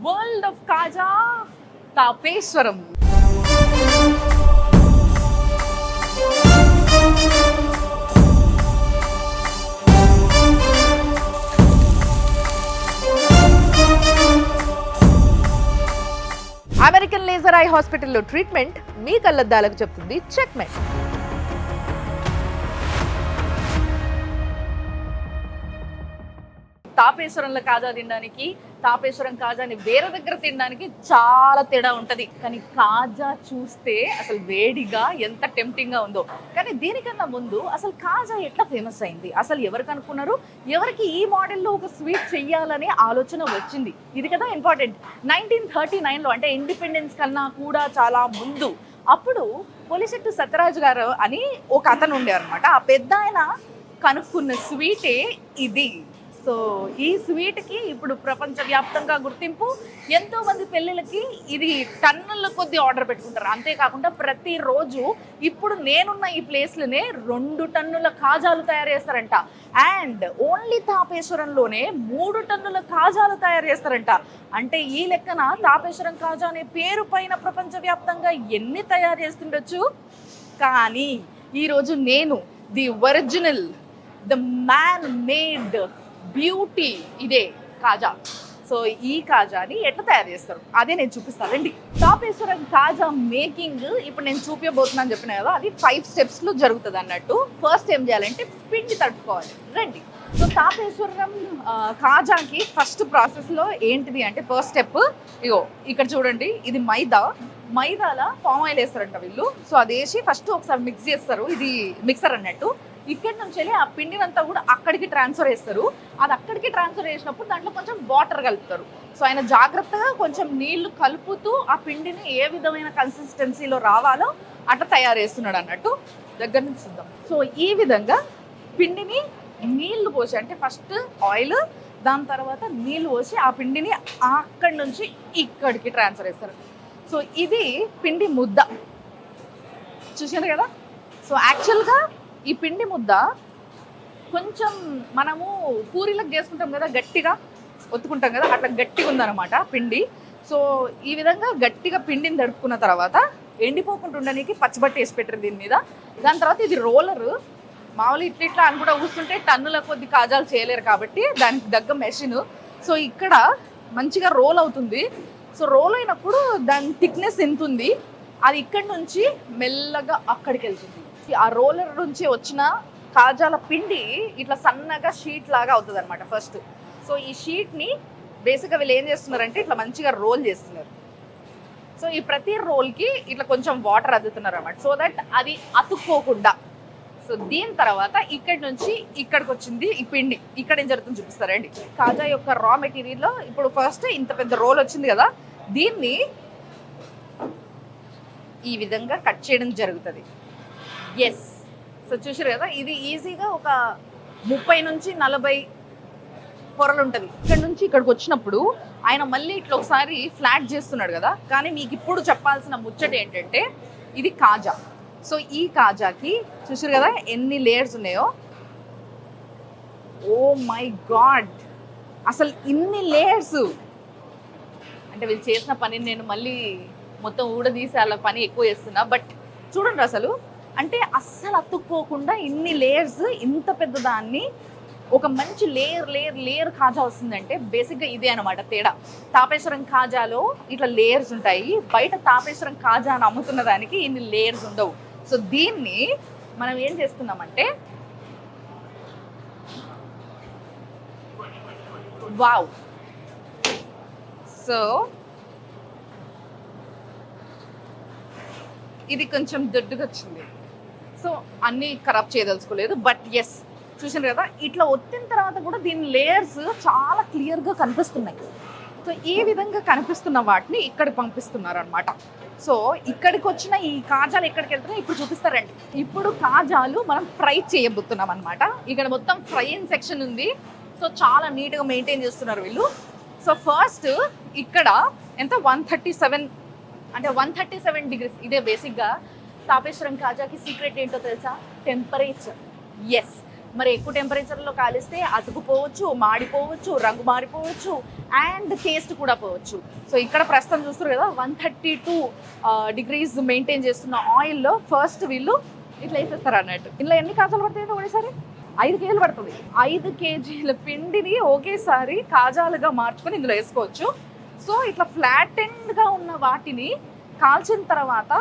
World of Kaja Tapeswaram. American laser eye హాస్పిటల్లో treatment మీ కళ్ళద్దాలకు చెప్తుంది చెక్మెట్. తాపేశ్వరంలో కాజా తినడానికి, తాపేశ్వరం కాజాని వేరే దగ్గర తినడానికి చాలా తేడా ఉంటుంది. కానీ కాజా చూస్తే అసలు వేడిగా ఎంత టెంప్టింగ్గా ఉందో. కానీ దీనికన్నా ముందు అసలు కాజా ఎట్లా ఫేమస్ అయింది, అసలు ఎవరికి అనుకున్నారు, ఎవరికి ఈ మోడల్లో ఒక స్వీట్ చెయ్యాలనే ఆలోచన వచ్చింది, ఇది కదా ఇంపార్టెంట్. 1939లో అంటే ఇండిపెండెన్స్ కన్నా కూడా చాలా ముందు అప్పుడు పొలిశెట్టి సత్యరాజు గారు అని ఒక అతను ఉండే అనమాట. ఆ పెద్ద ఆయన కనుక్కున్న స్వీటే ఇది. సో ఈ స్వీట్కి ఇప్పుడు ప్రపంచవ్యాప్తంగా గుర్తింపు. ఎంతోమంది పెళ్ళిళ్ళకి ఇది టన్నుల కొద్ది ఆర్డర్ పెట్టుకుంటారు. అంతేకాకుండా ప్రతిరోజు ఇప్పుడు నేనున్న ఈ ప్లేస్లోనే 2 టన్నుల కాజాలు తయారు చేస్తారంట. అండ్ ఓన్లీ తాపేశ్వరంలోనే 3 టన్నుల కాజాలు తయారు చేస్తారంట. అంటే ఈ లెక్కన తాపేశ్వరం కాజా అనే పేరు పైన ప్రపంచవ్యాప్తంగా ఎన్ని తయారు చేస్తుండొచ్చు. కానీ ఈరోజు నేను the original, the man made beauty ఇదే కాజా. సో ఈ కాజాని ఎట్లా తయారు చేస్తారు అదే నేను చూపిస్తానండి. తాపేశ్వరం కాజా మేకింగ్ ఇప్పుడు నేను చూపించబోతున్నాను చెప్పిన కదా, అది 5 స్టెప్స్లో జరుగుతుంది అన్నట్టు. ఫస్ట్ ఏం చేయాలంటే పిండి తట్టుకోవాలి. రండి. సో తాపేశ్వరం కాజాకి ఫస్ట్ ప్రాసెస్లో ఏంటిది అంటే ఫస్ట్ స్టెప్ ఇగో ఇక్కడ చూడండి, ఇది మైదాలో పామ్ ఆయిల్ వేస్తారంట వీళ్ళు. సో అది వేసి ఫస్ట్ ఒకసారి మిక్స్ చేస్తారు. ఇది మిక్సర్ అన్నట్టు. ఇక్కడి నుంచి వెళ్ళి ఆ పిండినంతా కూడా అక్కడికి ట్రాన్స్ఫర్ చేస్తారు. అది అక్కడికి ట్రాన్స్ఫర్ చేసినప్పుడు దాంట్లో కొంచెం వాటర్ కలుపుతారు. సో ఆయన జాగ్రత్తగా కొంచెం నీళ్లు కలుపుతూ ఆ పిండిని ఏ విధమైన కన్సిస్టెన్సీలో రావాలో అట్లా తయారు చేస్తున్నాడు అన్నట్టు. దగ్గర నుంచి చూద్దాం. సో ఈ విధంగా పిండిని నీళ్లు పోసి, అంటే ఫస్ట్ ఆయిల్, దాని తర్వాత నీళ్లు పోసి ఆ పిండిని అక్కడి నుంచి ఇక్కడికి ట్రాన్స్ఫర్ చేస్తారు. సో ఇది పిండి ముద్ద చూసారు కదా. సో యాక్చువల్గా ఈ పిండి ముద్ద కొంచెం మనము పూరీలకు చేసుకుంటాం కదా, గట్టిగా ఒత్తుకుంటాం కదా, అట్లా గట్టిగా ఉందన్నమాట పిండి. సో ఈ విధంగా గట్టిగా పిండిని తడుపుకున్న తర్వాత ఎండిపోకుండా ఉండడానికి పచ్చబట్టి వేసి పెట్టారు దీని మీద. దాని తర్వాత ఇది రోలరు. మామూలు ఇట్లా అని కూడా కూర్చుంటే టన్నుల కొద్ది కాజాలు చేయలేరు కాబట్టి దానికి దగ్గ మెషిన్. సో ఇక్కడ మంచిగా రోల్ అవుతుంది. సో రోల్ అయినప్పుడు దాని థిక్నెస్ ఎంత ఉంది, అది ఇక్కడి నుంచి మెల్లగా అక్కడికి వెళ్తుంది. ఆ రోలర్ నుంచి వచ్చిన కాజాల పిండి ఇట్లా సన్నగా షీట్ లాగా అవుతుంది అనమాట ఫస్ట్. సో ఈ షీట్ని బేసిక్గా వీళ్ళు ఏం చేస్తున్నారంటే ఇట్లా మంచిగా రోల్ చేస్తున్నారు. సో ఈ ప్రతి రోల్కి ఇట్లా కొంచెం వాటర్ అద్దుతున్నారు అనమాట, సో దట్ అది అతుక్కోకుండా. సో దీని తర్వాత ఇక్కడి నుంచి ఇక్కడికి వచ్చింది ఈ పిండి. ఇక్కడ ఏం జరుగుతుంది చూపిస్తారండి. కాజా యొక్క రా మెటీరియల్లో ఇప్పుడు ఫస్ట్ ఇంత పెద్ద రోల్ వచ్చింది కదా, దీన్ని ఈ విధంగా కట్ చేయడం జరుగుతుంది. ఎస్. సో చూసారు కదా, ఇది ఈజీగా ఒక 30 నుంచి 40 పొరలు ఉంటుంది. ఇక్కడ నుంచి ఇక్కడికి వచ్చినప్పుడు ఆయన మళ్ళీ ఇట్లా ఒకసారి ఫ్లాట్ చేస్తున్నాడు కదా. కానీ మీకు ఇప్పుడు చెప్పాల్సిన ముచ్చట ఏంటంటే ఇది కాజా. సో ఈ కాజాకి చూసారు కదా ఎన్ని లేయర్స్ ఉన్నాయో. ఓ మై గాడ్, అసలు ఇన్ని లేయర్స్ అంటే వీళ్ళు చేసిన పనిని నేను మళ్ళీ మొత్తం ఊడదీసి అలా పని ఎక్కువ చేస్తున్నా. బట్ చూడండి అసలు, అంటే అస్సలు అతుక్కోకుండా ఇన్ని లేయర్స్, ఇంత పెద్ద దాన్ని ఒక మంచి లేయర్ కాజా వస్తుందంటే బేసిక్గా ఇదే అనమాట తేడా. తాపేశ్వరం కాజాలో ఇట్లా లేయర్స్ ఉంటాయి, బయట తాపేశ్వరం కాజా అని అమ్ముతున్న దానికి ఇన్ని లేయర్స్ ఉండవు. సో దీన్ని మనం ఏం చేస్తున్నామంటే వావ్. సో ఇది కొంచెం దొడ్డుగా వచ్చింది. సో అన్నీ ఖరాబ్ చేయదలుచుకోలేదు. బట్ ఎస్, చూసాను కదా ఇట్లా ఒత్తిన తర్వాత కూడా దీని లేయర్స్ చాలా క్లియర్గా కనిపిస్తున్నాయి. సో ఈ విధంగా కనిపిస్తున్న వాటిని ఇక్కడికి పంపిస్తున్నారు అనమాట. సో ఇక్కడికి వచ్చిన ఈ కాజాలు ఎక్కడికి వెళ్తున్నాయి ఇప్పుడు చూపిస్తారండి. ఇప్పుడు కాజాలు మనం ఫ్రై చేయబోతున్నాం అనమాట. ఇక్కడ మొత్తం ఫ్రైయింగ్ సెక్షన్ ఉంది. సో చాలా నీట్గా మెయింటైన్ చేస్తున్నారు వీళ్ళు. సో ఫస్ట్ ఇక్కడ ఎంత 137 అంటే 137 డిగ్రీస్. ఇదే బేసిక్గా తాపేశ్వరం కాజాకి సీక్రెట్ ఏంటో తెలుసా? టెంపరేచర్. ఎస్, మరి ఎక్కువ టెంపరేచర్లో కాలిస్తే అతుకుపోవచ్చు, మాడిపోవచ్చు, రంగు మారిపోవచ్చు అండ్ టేస్ట్ కూడా పోవచ్చు. సో ఇక్కడ ప్రస్తుతం చూస్తారు కదా 132 degrees మెయింటైన్ చేస్తున్న ఆయిల్లో ఫస్ట్ వీళ్ళు ఇట్లా వేసేస్తారు అన్నట్టు. ఇందులో ఎన్ని కాజాలు పడతాయి ఒకేసారి? 5 కేజీలు పడుతుంది. 5 కేజీల పిండిని ఒకేసారి కాజాలుగా మార్చుకొని ఇందులో వేసుకోవచ్చు. సో ఇట్లా ఫ్లాట్ ఎండ్గా ఉన్న వాటిని కాల్చిన తర్వాత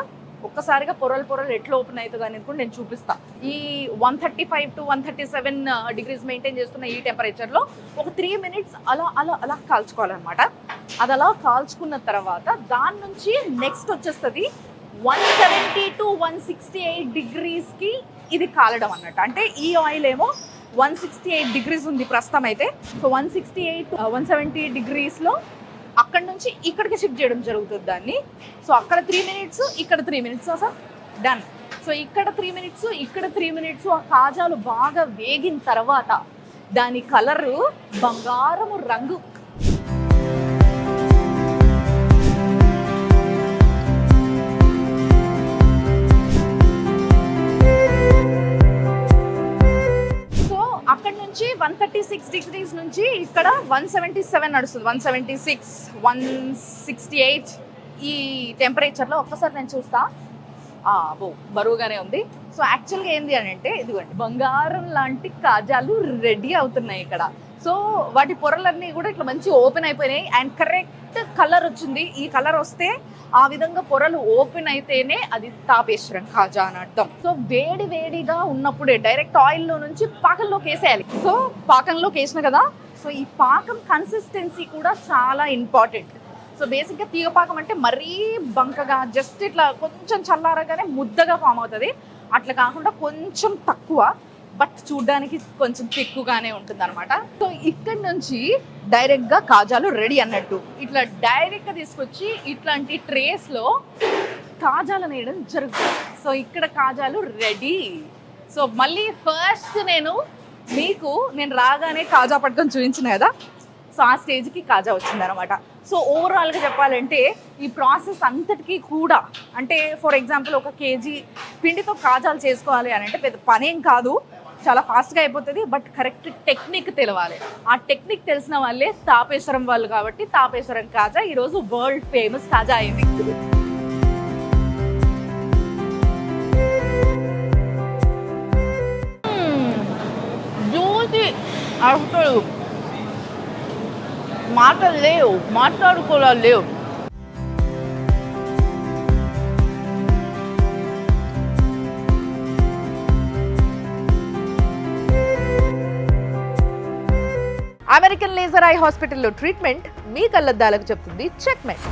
ఒక్కసారిగా పొరలు ఎట్లా ఓపెన్ అవుతుంది అనేది కూడా నేను చూపిస్తాను. ఈ 135 to 137 degrees మెయింటైన్ చేస్తున్న ఈ టెంపరేచర్లో ఒక 3 minutes అలా అలా అలా కాల్చుకోవాలన్నమాట. అది అలా కాల్చుకున్న తర్వాత దాని నుంచి నెక్స్ట్ వచ్చేస్తుంది 170 to 168 degreesకి ఇది కాలడం అన్నట్టు. అంటే ఈ ఆయిల్ ఏమో 168 degrees ఉంది ప్రస్తుతం అయితే. సో 170 degreesలో అక్కడి నుంచి ఇక్కడికి షిఫ్ట్ చేయడం జరుగుతుంది దాన్ని. సో అక్కడ 3 minutes, ఇక్కడ 3 minutes, సార్ డన్. సో ఇక్కడ 3 minutes, ఇక్కడ 3 minutes ఆ కాజాలు బాగా వేగిన తర్వాత దాని కలరు బంగారము రంగు. అక్కడ నుంచి 136 degrees నుంచి ఇక్కడ 177 నడుస్తుంది. 176, 168 ఈ టెంపరేచర్లో ఒక్కసారి నేను చూస్తా. బరువుగానే ఉంది. సో యాక్చువల్గా ఏంది అని అంటే ఇదిగోండి బంగారం లాంటి కాజాలు రెడీ అవుతున్నాయి ఇక్కడ. సో వాటి పొరలన్నీ కూడా ఇట్లా మంచి ఓపెన్ అయిపోయినాయి అండ్ కరెక్ట్ కలర్ వచ్చింది. ఈ కలర్ వస్తే ఆ విధంగా పొరలు ఓపెన్ అయితేనే అది తాపేశ్వరం కాజా అని అర్థం. సో వేడిగా ఉన్నప్పుడే డైరెక్ట్ ఆయిల్లో నుంచి పాకంలోకి వేసేయాలి. సో పాకంలోకి వేసిన కదా, సో ఈ పాకం కన్సిస్టెన్సీ కూడా చాలా ఇంపార్టెంట్. సో బేసిక్గా తీగ పాకం అంటే మరీ బంకగా జస్ట్ ఇట్లా కొంచెం చల్లారగానే ముద్దగా ఫామ్ అవుతుంది. అట్లా కాకుండా కొంచెం తక్కువ బట్ చూడ్డానికి కొంచెం తిక్కుగానే ఉంటుంది అనమాట. సో ఇక్కడ నుంచి డైరెక్ట్గా కాజాలు రెడీ అన్నట్టు ఇట్లా డైరెక్ట్గా తీసుకొచ్చి ఇట్లాంటి ట్రేస్లో కాజాలు వేయడం జరుగుతుంది. సో ఇక్కడ కాజాలు రెడీ. సో మళ్ళీ ఫస్ట్ నేను రాగానే కాజా పట్టుకొని చూపించిన కదా, సో ఆ స్టేజ్కి కాజా వచ్చింది అనమాట. సో ఓవరాల్గా చెప్పాలంటే ఈ ప్రాసెస్ అంతటికీ కూడా అంటే ఫర్ ఎగ్జాంపుల్ 1 kg పిండితో కాజాలు చేసుకోవాలి అని అంటే పెద్ద పనేం కాదు, చాలా ఫాస్ట్గా అయిపోతుంది. బట్ కరెక్ట్ టెక్నిక్ తెలవాలి. ఆ టెక్నిక్ తెలిసిన వాళ్ళే తాపేశ్వరం వాళ్ళు కాబట్టి తాపేశ్వరం కాజా ఈరోజు వరల్డ్ ఫేమస్ కాజా అయింది. జ్యూసి అసలు మాటలు లేవు, మాట్లాడుకోవాలి లేవు. అమెరికన్ లేజర్ ఐ హాస్పిటల్లో ట్రీట్మెంట్ మీ కళ్ళద్దాలకు చెప్తుంది చెక్మెట్.